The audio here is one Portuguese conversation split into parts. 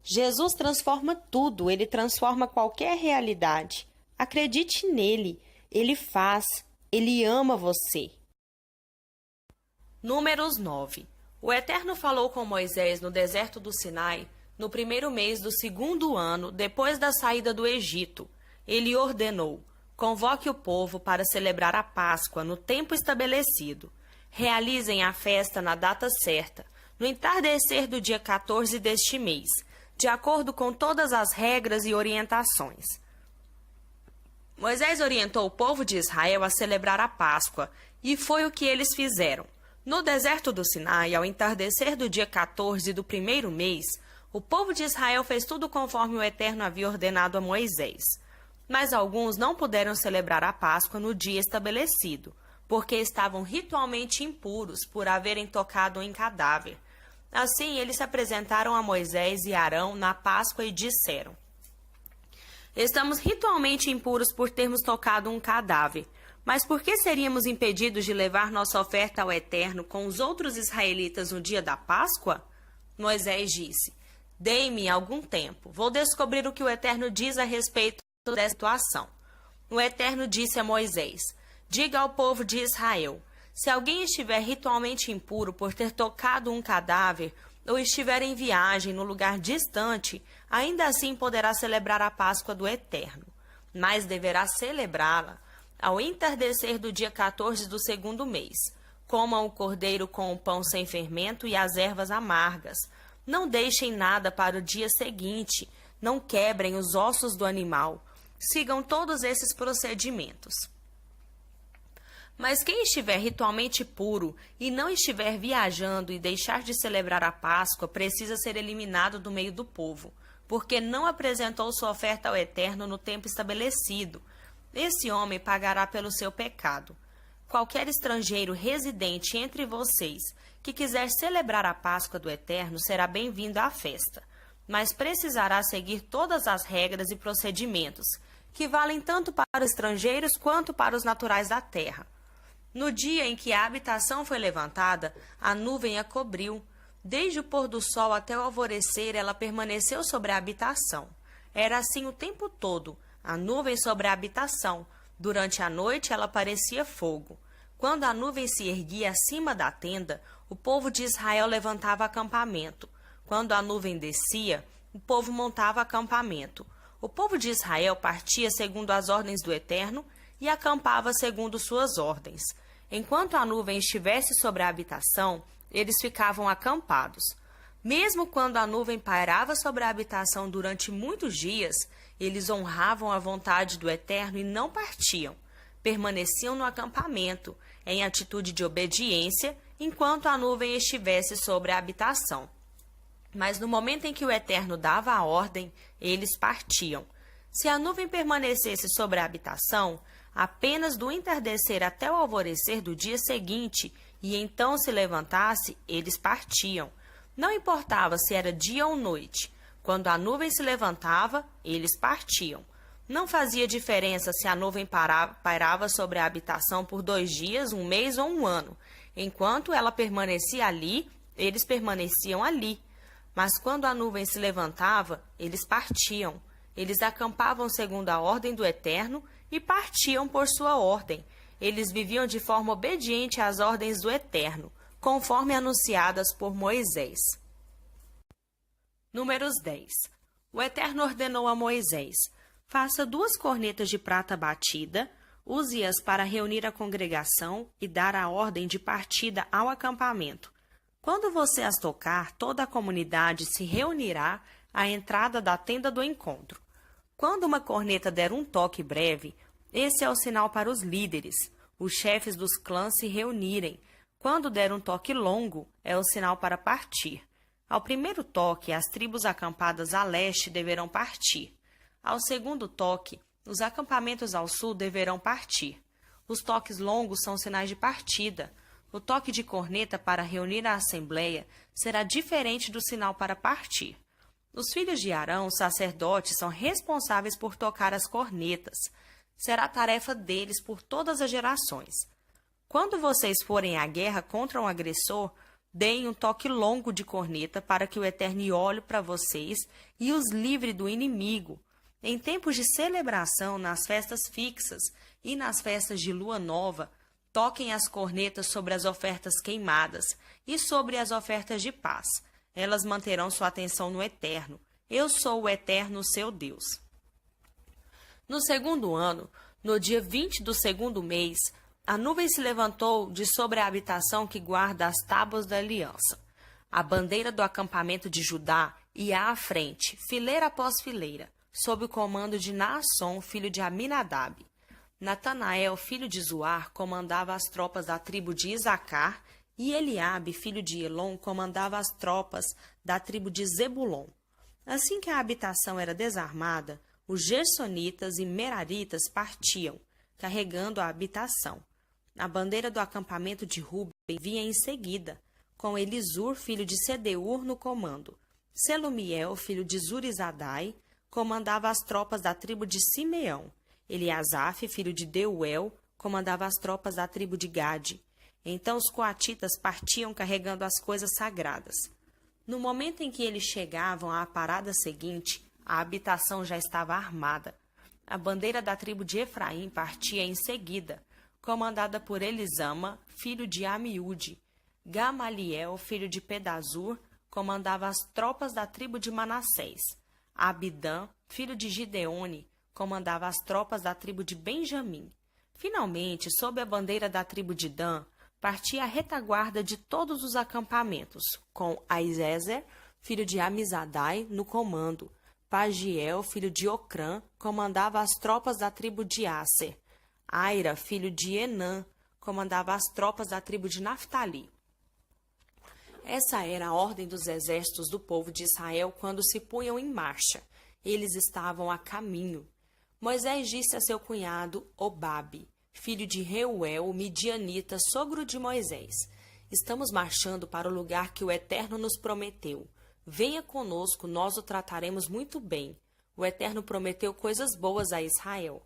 Jesus transforma tudo, ele transforma qualquer realidade. Acredite nele, ele faz, ele ama você. Números 9. O Eterno falou com Moisés no deserto do Sinai, no primeiro mês do 2º ano, depois da saída do Egito. Ele ordenou: convoque o povo para celebrar a Páscoa no tempo estabelecido. Realizem a festa na data certa, no entardecer do dia 14 deste mês, de acordo com todas as regras e orientações. Moisés orientou o povo de Israel a celebrar a Páscoa, e foi o que eles fizeram. No deserto do Sinai, ao entardecer do dia 14 do primeiro mês, o povo de Israel fez tudo conforme o Eterno havia ordenado a Moisés. Mas alguns não puderam celebrar a Páscoa no dia estabelecido, porque estavam ritualmente impuros por haverem tocado em cadáver. Assim, eles se apresentaram a Moisés e Arão na Páscoa e disseram: estamos ritualmente impuros por termos tocado um cadáver. Mas por que seríamos impedidos de levar nossa oferta ao Eterno com os outros israelitas no dia da Páscoa? Moisés disse: deem-me algum tempo. Vou descobrir o que o Eterno diz a respeito dessa situação. O Eterno disse a Moisés: diga ao povo de Israel: se alguém estiver ritualmente impuro por ter tocado um cadáver ou estiver em viagem no lugar distante, ainda assim poderá celebrar a Páscoa do Eterno, mas deverá celebrá-la ao entardecer do dia 14 do 2º mês. Comam o cordeiro com o pão sem fermento e as ervas amargas. Não deixem nada para o dia seguinte. Não quebrem os ossos do animal. Sigam todos esses procedimentos. Mas quem estiver ritualmente puro e não estiver viajando e deixar de celebrar a Páscoa precisa ser eliminado do meio do povo, porque não apresentou sua oferta ao Eterno no tempo estabelecido. Esse homem pagará pelo seu pecado. Qualquer estrangeiro residente entre vocês que quiser celebrar a Páscoa do Eterno será bem-vindo à festa, mas precisará seguir todas as regras e procedimentos, que valem tanto para os estrangeiros quanto para os naturais da terra. No dia em que a habitação foi levantada, a nuvem a cobriu. Desde o pôr do sol até o alvorecer, ela permaneceu sobre a habitação. Era assim o tempo todo, a nuvem sobre a habitação. Durante a noite ela parecia fogo. Quando a nuvem se erguia acima da tenda, o povo de Israel levantava acampamento. Quando a nuvem descia, o povo montava acampamento. O povo de Israel partia segundo as ordens do Eterno e acampava segundo suas ordens. Enquanto a nuvem estivesse sobre a habitação, eles ficavam acampados. Mesmo quando a nuvem pairava sobre a habitação durante muitos dias, eles honravam a vontade do Eterno e não partiam. Permaneciam no acampamento, em atitude de obediência, enquanto a nuvem estivesse sobre a habitação. Mas no momento em que o Eterno dava a ordem, eles partiam. Se a nuvem permanecesse sobre a habitação, apenas do entardecer até o alvorecer do dia seguinte, e então se levantasse, eles partiam. Não importava se era dia ou noite. Quando a nuvem se levantava, eles partiam. Não fazia diferença se a nuvem pairava sobre a habitação por 2 dias, 1 mês ou 1 ano. Enquanto ela permanecia ali, eles permaneciam ali. Mas quando a nuvem se levantava, eles partiam. Eles acampavam segundo a ordem do Eterno e partiam por sua ordem. Eles viviam de forma obediente às ordens do Eterno, conforme anunciadas por Moisés. Números 10. O Eterno ordenou a Moisés: faça 2 cornetas de prata batida, use-as para reunir a congregação e dar a ordem de partida ao acampamento. Quando você as tocar, toda a comunidade se reunirá à entrada da tenda do encontro. Quando uma corneta der um toque breve, esse é o sinal para os líderes, os chefes dos clãs se reunirem. Quando der um toque longo, é o sinal para partir. Ao primeiro toque, as tribos acampadas a leste deverão partir. Ao segundo toque, os acampamentos ao sul deverão partir. Os toques longos são sinais de partida. O toque de corneta para reunir a assembleia será diferente do sinal para partir. Os filhos de Arão, sacerdotes, são responsáveis por tocar as cornetas. Será tarefa deles por todas as gerações. Quando vocês forem à guerra contra um agressor, Deem um toque longo de corneta para que o Eterno olhe para vocês e os livre do inimigo. Em tempos de celebração, nas festas fixas e nas festas de lua nova, toquem as cornetas sobre as ofertas queimadas e sobre as ofertas de paz. Elas manterão sua atenção no Eterno. Eu sou o Eterno, seu Deus. No segundo ano, no dia 20 do segundo mês, a nuvem se levantou de sobre a habitação que guarda as tábuas da aliança. A bandeira do acampamento de Judá ia à frente, fileira após fileira, sob o comando de Naasson, filho de Aminadab. Natanael, filho de Zuar, comandava as tropas da tribo de Isacar, e Eliabe, filho de Elon, comandava as tropas da tribo de Zebulon. Assim que a habitação era desarmada, os gersonitas e meraritas partiam, carregando a habitação. A bandeira do acampamento de Ruben vinha em seguida, com Elisur, filho de Sedeur, no comando. Selumiel, filho de Zurizadai, comandava as tropas da tribo de Simeão. Eliasaf, filho de Deuel, comandava as tropas da tribo de Gade. Então os coatitas partiam carregando as coisas sagradas. No momento em que eles chegavam à parada seguinte, a habitação já estava armada. A bandeira da tribo de Efraim partia em seguida, comandada por Elisama, filho de Amiúde. Gamaliel, filho de Pedazur, comandava as tropas da tribo de Manassés. Abidã, filho de Gideone, comandava as tropas da tribo de Benjamim. Finalmente, sob a bandeira da tribo de Dan, partia a retaguarda de todos os acampamentos, com Aizezer, filho de Amizadai, no comando. Pagiel, filho de Ocrã, comandava as tropas da tribo de Aser. Aira, filho de Enã, comandava as tropas da tribo de Naftali. Essa era a ordem dos exércitos do povo de Israel quando se punham em marcha. Eles estavam a caminho. Moisés disse a seu cunhado Obabe, filho de Reuel, o midianita, sogro de Moisés: estamos marchando para o lugar que o Eterno nos prometeu. Venha conosco, nós o trataremos muito bem. O Eterno prometeu coisas boas a Israel.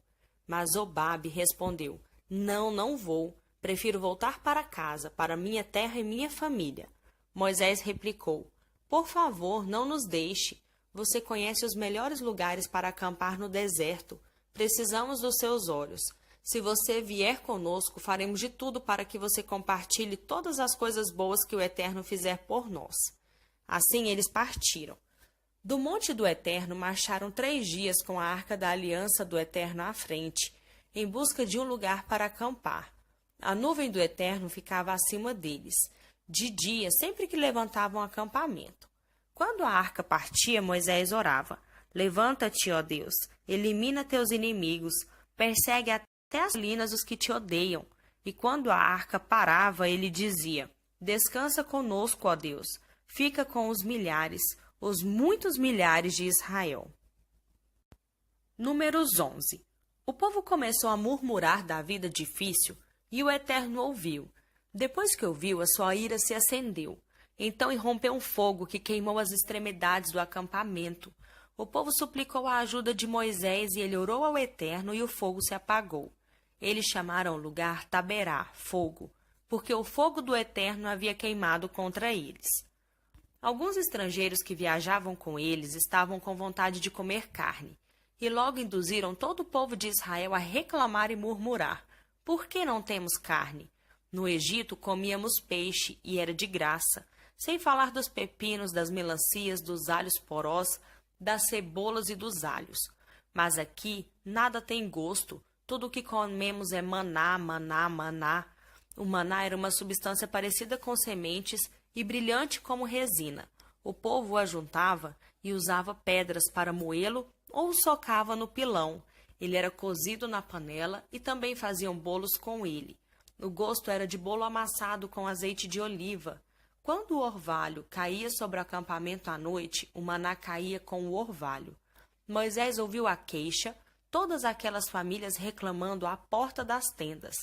Mas Obabe respondeu: não, não vou. Prefiro voltar para casa, para minha terra e minha família. Moisés replicou: por favor, não nos deixe. Você conhece os melhores lugares para acampar no deserto. Precisamos dos seus olhos. Se você vier conosco, faremos de tudo para que você compartilhe todas as coisas boas que o Eterno fizer por nós. Assim eles partiram. Do monte do Eterno marcharam 3 dias com a arca da aliança do Eterno à frente, em busca de um lugar para acampar. A nuvem do Eterno ficava acima deles, de dia, sempre que levantavam acampamento. Quando a arca partia, Moisés orava: levanta-te, ó Deus, elimina teus inimigos, persegue até as colinas os que te odeiam. E quando a arca parava, ele dizia: descansa conosco, ó Deus, fica com os milhares, os muitos milhares de Israel. Números 11. O povo começou a murmurar da vida difícil, e o Eterno ouviu. Depois que ouviu, a sua ira se acendeu. Então irrompeu um fogo que queimou as extremidades do acampamento. O povo suplicou a ajuda de Moisés e ele orou ao Eterno e o fogo se apagou. Eles chamaram o lugar Taberá, fogo, porque o fogo do Eterno havia queimado contra eles. Alguns estrangeiros que viajavam com eles estavam com vontade de comer carne, e logo induziram todo o povo de Israel a reclamar e murmurar: por que não temos carne? No Egito comíamos peixe e era de graça, sem falar dos pepinos, das melancias, dos alhos porós, das cebolas e dos alhos. Mas aqui nada tem gosto, tudo o que comemos é maná, maná, maná. O maná era uma substância parecida com sementes e brilhante como resina. O povo o ajuntava e usava pedras para moê-lo ou o socava no pilão. Ele era cozido na panela e também faziam bolos com ele. O gosto era de bolo amassado com azeite de oliva. Quando o orvalho caía sobre o acampamento à noite, o maná caía com o orvalho. Moisés ouviu a queixa, todas aquelas famílias reclamando à porta das tendas.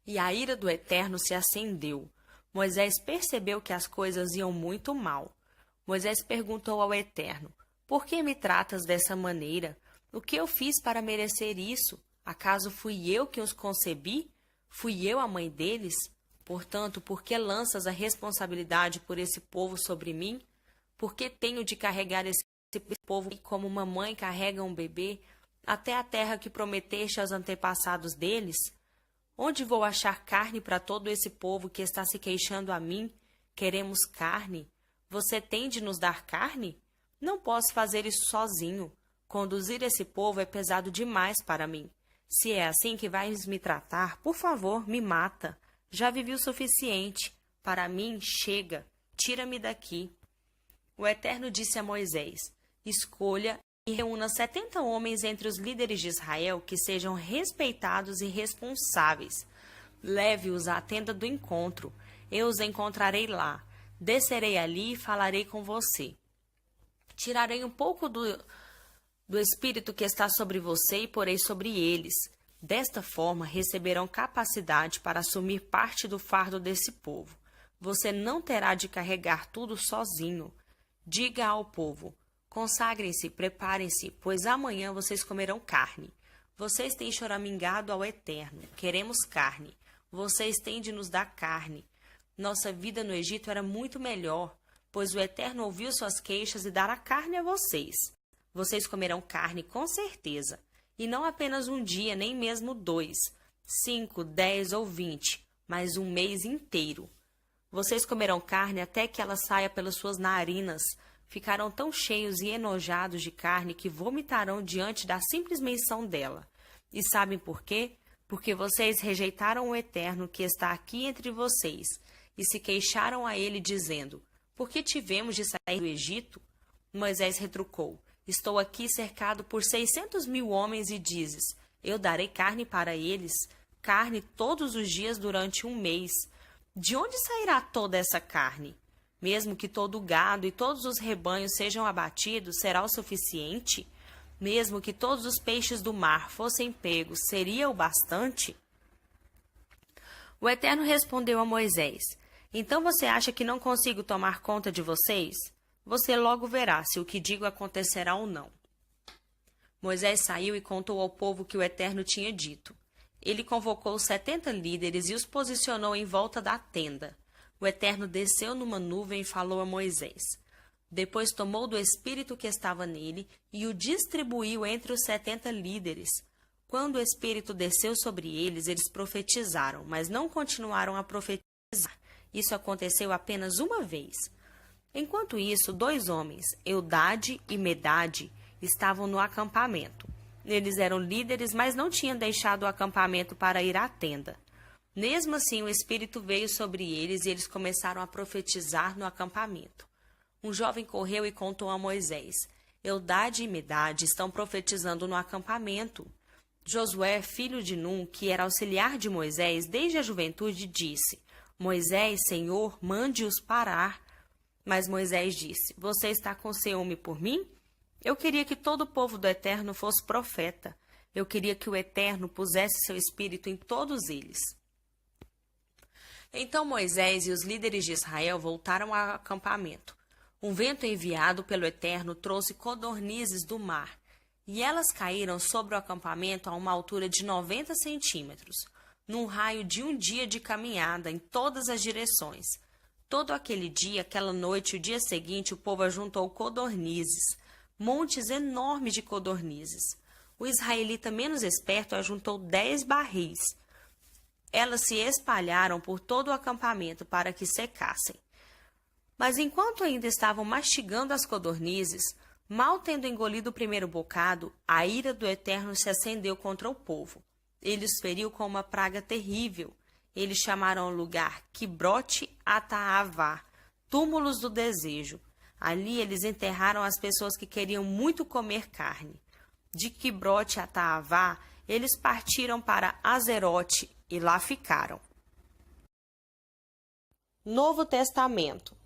E a ira do Eterno se acendeu. Moisés percebeu que as coisas iam muito mal. Moisés perguntou ao Eterno: por que me tratas dessa maneira? O que eu fiz para merecer isso? Acaso fui eu que os concebi? Fui eu a mãe deles? Portanto, por que lanças a responsabilidade por esse povo sobre mim? Por que tenho de carregar esse povo como uma mãe carrega um bebê até a terra que prometeste aos antepassados deles? Onde vou achar carne para todo esse povo que está se queixando a mim? Queremos carne. Você tem de nos dar carne? Não posso fazer isso sozinho. Conduzir esse povo é pesado demais para mim. Se é assim que vais me tratar, por favor, me mata. Já vivi o suficiente. Para mim, chega. Tira-me daqui. O Eterno disse a Moisés: escolha e reúna 70 homens entre os líderes de Israel que sejam respeitados e responsáveis. Leve-os à tenda do encontro. Eu os encontrarei lá. Descerei ali e falarei com você. Tirarei um pouco do espírito que está sobre você e porei sobre eles. Desta forma, receberão capacidade para assumir parte do fardo desse povo. Você não terá de carregar tudo sozinho. Diga ao povo: consagrem-se, preparem-se, pois amanhã vocês comerão carne. Vocês têm choramingado ao Eterno. Queremos carne. Vocês têm de nos dar carne. Nossa vida no Egito era muito melhor, pois o Eterno ouviu suas queixas e dará carne a vocês. Vocês comerão carne com certeza, e não apenas um dia, nem mesmo 2, 5, 10 ou 20, mas um mês inteiro. Vocês comerão carne até que ela saia pelas suas narinas. Ficarão tão cheios e enojados de carne que vomitarão diante da simples menção dela. E sabem por quê? Porque vocês rejeitaram o Eterno que está aqui entre vocês, e se queixaram a ele, dizendo: por que tivemos de sair do Egito? Moisés retrucou: estou aqui cercado por 600.000 homens e dizes: eu darei carne para eles, carne todos os dias durante um mês. De onde sairá toda essa carne? Mesmo que todo o gado e todos os rebanhos sejam abatidos, será o suficiente? Mesmo que todos os peixes do mar fossem pegos, seria o bastante? O Eterno respondeu a Moisés: então você acha que não consigo tomar conta de vocês? Você logo verá se o que digo acontecerá ou não. Moisés saiu e contou ao povo o que o Eterno tinha dito. Ele convocou 70 líderes e os posicionou em volta da tenda. O Eterno desceu numa nuvem e falou a Moisés. Depois tomou do espírito que estava nele e o distribuiu entre os 70 líderes. Quando o espírito desceu sobre eles, eles profetizaram, mas não continuaram a profetizar. Isso aconteceu apenas uma vez. Enquanto isso, 2 homens, Eudade e Medade, estavam no acampamento. Eles eram líderes, mas não tinham deixado o acampamento para ir à tenda. Mesmo assim, o Espírito veio sobre eles e eles começaram a profetizar no acampamento. Um jovem correu e contou a Moisés: Eudade e Medade estão profetizando no acampamento. Josué, filho de Num, que era auxiliar de Moisés desde a juventude, disse: Moisés, Senhor, mande-os parar. Mas Moisés disse: você está com ciúme por mim? Eu queria que todo o povo do Eterno fosse profeta. Eu queria que o Eterno pusesse seu espírito em todos eles. Então Moisés e os líderes de Israel voltaram ao acampamento. Um vento enviado pelo Eterno trouxe codornizes do mar, e elas caíram sobre o acampamento a uma altura de 90 centímetros, num raio de um dia de caminhada em todas as direções. Todo aquele dia, aquela noite e o dia seguinte, o povo ajuntou codornizes, montes enormes de codornizes. O israelita menos esperto ajuntou 10 barris. Elas se espalharam por todo o acampamento para que secassem. Mas enquanto ainda estavam mastigando as codornizes, mal tendo engolido o primeiro bocado, a ira do Eterno se acendeu contra o povo. Ele os feriu com uma praga terrível. Eles chamaram o lugar Quibrote Ataavá, túmulos do desejo. Ali eles enterraram as pessoas que queriam muito comer carne. De Quibrote Ataavá, eles partiram para Azerote e lá ficaram. Novo Testamento.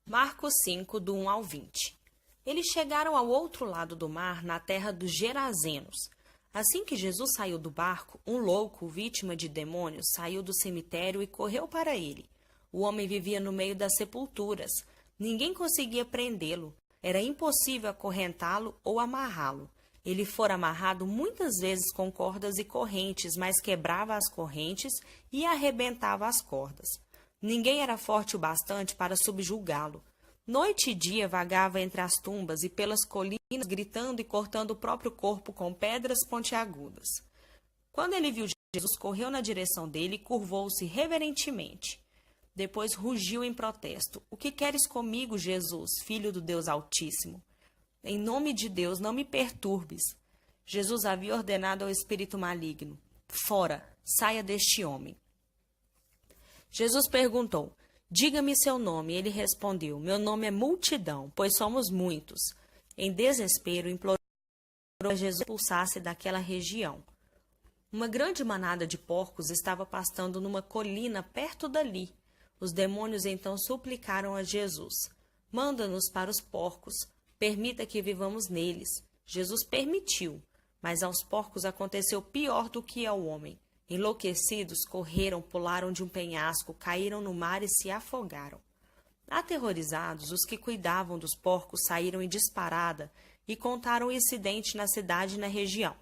Marcos 5, do 1 ao 20. Eles chegaram ao outro lado do mar, na terra dos Gerazenos. Assim que Jesus saiu do barco, um louco, vítima de demônios, saiu do cemitério e correu para ele. O homem vivia no meio das sepulturas. Ninguém conseguia prendê-lo. Era impossível acorrentá-lo ou amarrá-lo. Ele fora amarrado muitas vezes com cordas e correntes, mas quebrava as correntes e arrebentava as cordas. Ninguém era forte o bastante para subjugá-lo. Noite e dia vagava entre as tumbas e pelas colinas, gritando e cortando o próprio corpo com pedras pontiagudas. Quando ele viu Jesus, correu na direção dele e curvou-se reverentemente. Depois rugiu em protesto: "O que queres comigo, Jesus, filho do Deus Altíssimo? Em nome de Deus, não me perturbes." Jesus havia ordenado ao espírito maligno: "Fora, saia deste homem." Jesus perguntou: "Diga-me seu nome." Ele respondeu: "Meu nome é Multidão, pois somos muitos." Em desespero, implorou a Jesus que expulsasse daquela região. Uma grande manada de porcos estava pastando numa colina perto dali. Os demônios então suplicaram a Jesus: "Manda-nos para os porcos, permita que vivamos neles." Jesus permitiu, mas aos porcos aconteceu pior do que ao homem. Enlouquecidos, correram, pularam de um penhasco, caíram no mar e se afogaram. Aterrorizados, os que cuidavam dos porcos saíram em disparada e contaram o incidente na cidade e na região.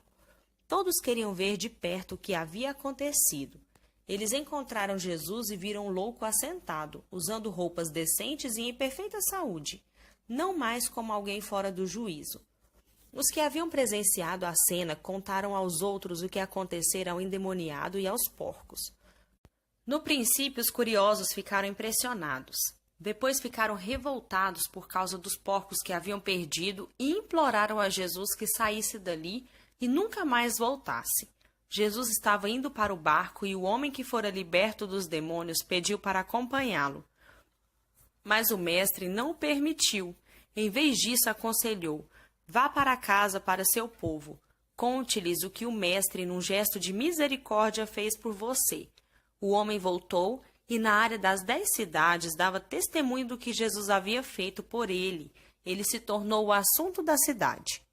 Todos queriam ver de perto o que havia acontecido. Eles encontraram Jesus e viram o louco assentado, usando roupas decentes e em perfeita saúde, não mais como alguém fora do juízo. Os que haviam presenciado a cena contaram aos outros o que acontecera ao endemoniado e aos porcos. No princípio, os curiosos ficaram impressionados. Depois ficaram revoltados por causa dos porcos que haviam perdido e imploraram a Jesus que saísse dali e nunca mais voltasse. Jesus estava indo para o barco e o homem que fora liberto dos demônios pediu para acompanhá-lo. Mas o mestre não o permitiu. Em vez disso, aconselhou: "Vá para casa para seu povo. Conte-lhes o que o mestre, num gesto de misericórdia, fez por você." O homem voltou e, na área das 10 cidades, dava testemunho do que Jesus havia feito por ele. Ele se tornou o assunto da cidade.